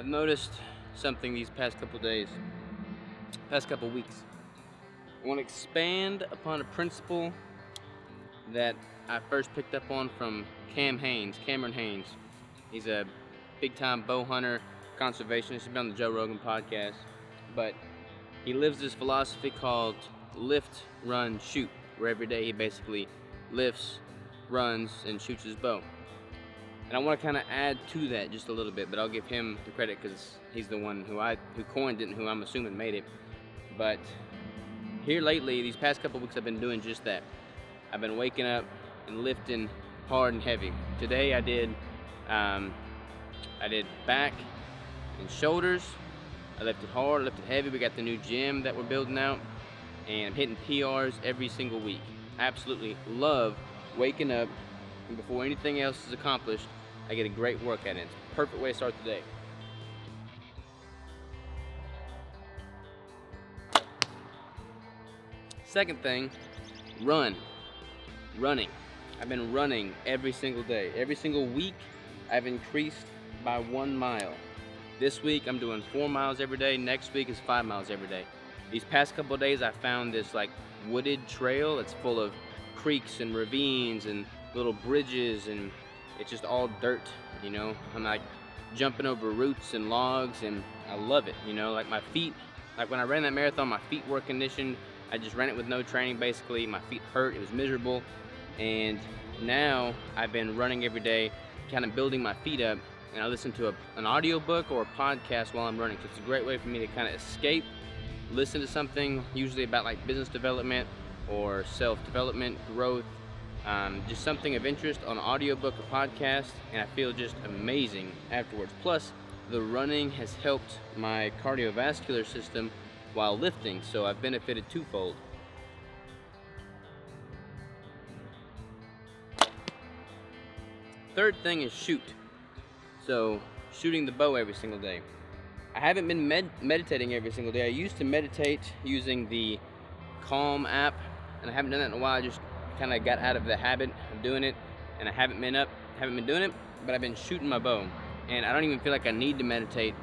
I've noticed something these past couple weeks. I want to expand upon a principle that I first picked up on from Cameron Hanes. He's a big-time bow hunter, conservationist. He's been on the Joe Rogan podcast. But he lives this philosophy called lift, run, shoot, where every day he basically lifts, runs, and shoots his bow. And I want to kind of add to that just a little bit, but I'll give him the credit because he's the one who coined it and who I'm assuming made it. But here lately, these past couple weeks, I've been doing just that. I've been waking up and lifting hard and heavy. Today I did back and shoulders. I lifted hard, lifted heavy. We got the new gym that we're building out, and I'm hitting PRs every single week. I absolutely love waking up, and before anything else is accomplished, I get a great workout in. It's a perfect way to start the day. Second thing, running. I've been running every single day. Every single week, I've increased by 1 mile. This week, I'm doing 4 miles every day. Next week is 5 miles every day. These past couple of days, I found this like wooded trail. It's full of creeks and ravines and little bridges, and it's just all dirt, you know. I'm like jumping over roots and logs, and I love it, you know. Like my feet, like when I ran that marathon, my feet were conditioned. I just ran it with no training basically. My feet hurt, it was miserable. And now I've been running every day, kind of building my feet up, and I listen to an audio book or a podcast while I'm running. So it's a great way for me to kind of escape, listen to something, usually about like business development or self-development, growth, just something of interest on an audiobook or podcast, and I feel just amazing afterwards. Plus, the running has helped my cardiovascular system while lifting, so I've benefited twofold. Third thing is shoot. So, shooting the bow every single day. I haven't been meditating every single day. I used to meditate using the Calm app, and I haven't done that in a while. I just kind of got out of the habit of doing it, and I haven't been doing it, but I've been shooting my bow. And I don't even feel like I need to meditate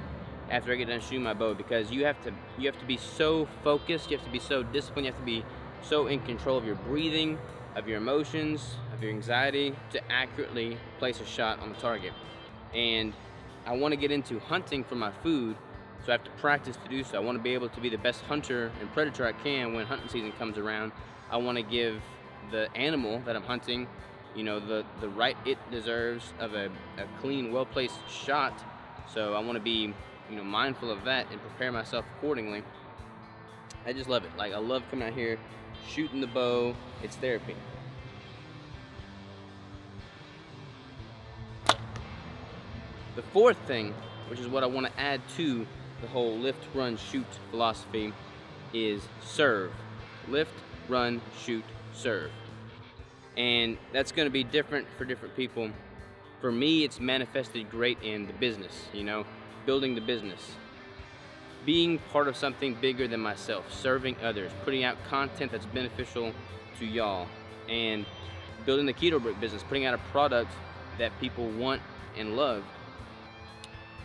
after I get done shooting my bow, because you have to be so focused, you have to be so disciplined, you have to be so in control of your breathing, of your emotions, of your anxiety, to accurately place a shot on the target. And I want to get into hunting for my food, so I have to practice to do so. I want to be able to be the best hunter and predator I can when hunting season comes around. I want to give the animal that I'm hunting, you know, the right it deserves of a clean, well-placed shot. So I want to be, you know, mindful of that and prepare myself accordingly. I just love it. Like, I love coming out here, shooting the bow. It's therapy. The fourth thing, which is what I want to add to the whole lift, run, shoot philosophy, is serve. Lift, run, shoot, serve. And that's going to be different for different people. For me, it's manifested great in the business, you know, building the business. Being part of something bigger than myself, serving others, putting out content that's beneficial to y'all, and building the Keto Brick business, putting out a product that people want and love.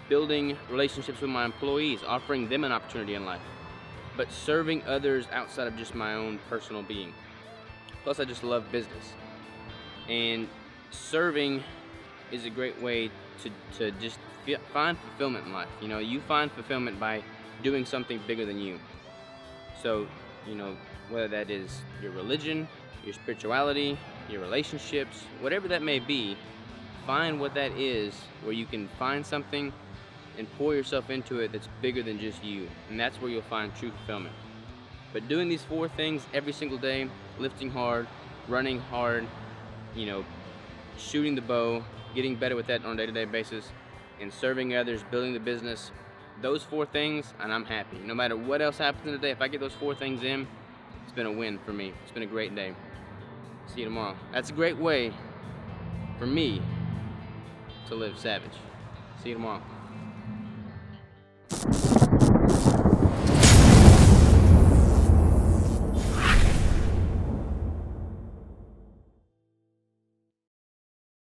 Building relationships with my employees, offering them an opportunity in life, but serving others outside of just my own personal being. Plus, I just love business. And serving is a great way to just find fulfillment in life. You know, you find fulfillment by doing something bigger than you. So, you know, whether that is your religion, your spirituality, your relationships, whatever that may be, find what that is, where you can find something and pour yourself into it that's bigger than just you. And that's where you'll find true fulfillment. But doing these four things every single day, lifting hard, running hard, you know, shooting the bow, getting better with that on a day-to-day basis, and serving others, building the business, those four things, and I'm happy. No matter what else happens in the day, if I get those four things in, it's been a win for me. It's been a great day. See you tomorrow. That's a great way for me to live savage. See you tomorrow.